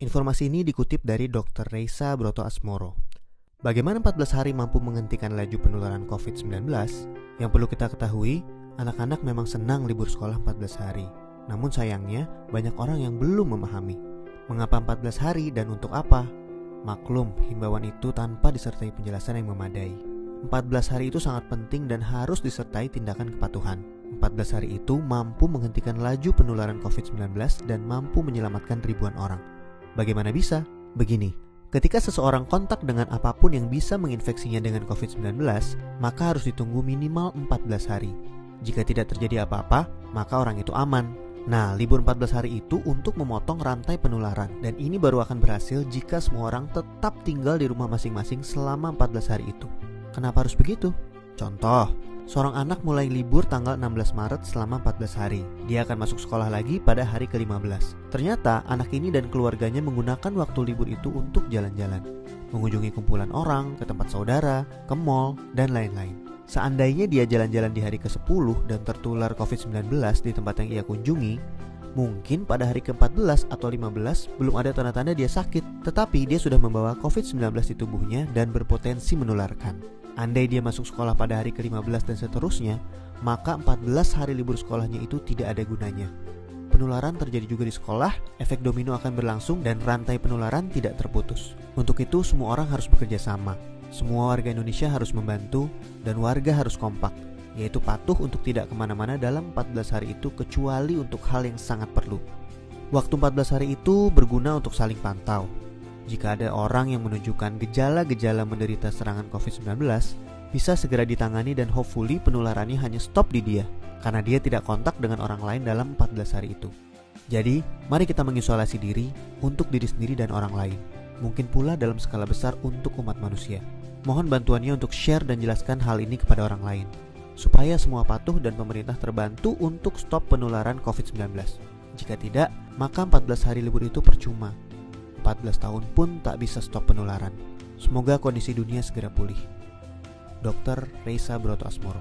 Informasi ini dikutip dari Dr. Reisa Broto Asmoro. Bagaimana 14 hari mampu menghentikan laju penularan COVID-19? Yang perlu kita ketahui, anak-anak memang senang libur sekolah 14 hari. Namun sayangnya, banyak orang yang belum memahami. Mengapa 14 hari dan untuk apa? Maklum, himbauan itu tanpa disertai penjelasan yang memadai. 14 hari itu sangat penting dan harus disertai tindakan kepatuhan. 14 hari itu mampu menghentikan laju penularan COVID-19 dan mampu menyelamatkan ribuan orang. Bagaimana bisa? Begini, ketika seseorang kontak dengan apapun yang bisa menginfeksinya dengan COVID-19, maka harus ditunggu minimal 14 hari. Jika tidak terjadi apa-apa, maka orang itu aman. Nah, libur 14 hari itu untuk memotong rantai penularan, dan ini baru akan berhasil jika semua orang tetap tinggal di rumah masing-masing selama 14 hari itu. Kenapa harus begitu? Contoh, seorang anak mulai libur tanggal 16 Maret selama 14 hari. Dia akan masuk sekolah lagi pada hari ke-15. Ternyata anak ini dan keluarganya menggunakan waktu libur itu untuk jalan-jalan, mengunjungi kumpulan orang, ke tempat saudara, ke mall, dan lain-lain. Seandainya dia jalan-jalan di hari ke-10 dan tertular COVID-19 di tempat yang ia kunjungi, mungkin pada hari ke-14 atau 15 belum ada tanda-tanda dia sakit, tetapi dia sudah membawa COVID-19 di tubuhnya dan berpotensi menularkan. Andai dia masuk sekolah pada hari ke-15 dan seterusnya, maka 14 hari libur sekolahnya itu tidak ada gunanya. Penularan terjadi juga di sekolah, efek domino akan berlangsung dan rantai penularan tidak terputus. Untuk itu semua orang harus bekerja sama. Semua warga Indonesia harus membantu dan warga harus kompak, yaitu patuh untuk tidak kemana-mana dalam 14 hari itu kecuali untuk hal yang sangat perlu. Waktu 14 hari itu berguna untuk saling pantau. Jika ada orang yang menunjukkan gejala-gejala menderita serangan COVID-19, bisa segera ditangani dan hopefully penularannya hanya stop di dia, karena dia tidak kontak dengan orang lain dalam 14 hari itu. Jadi, mari kita mengisolasi diri untuk diri sendiri dan orang lain. Mungkin pula dalam skala besar untuk umat manusia. Mohon bantuannya untuk share dan jelaskan hal ini kepada orang lain, supaya semua patuh dan pemerintah terbantu untuk stop penularan COVID-19. Jika tidak, maka 14 hari libur itu percuma. 14 tahun pun tak bisa stop penularan. Semoga kondisi dunia segera pulih. Dr. Reisa Broto Asmoro.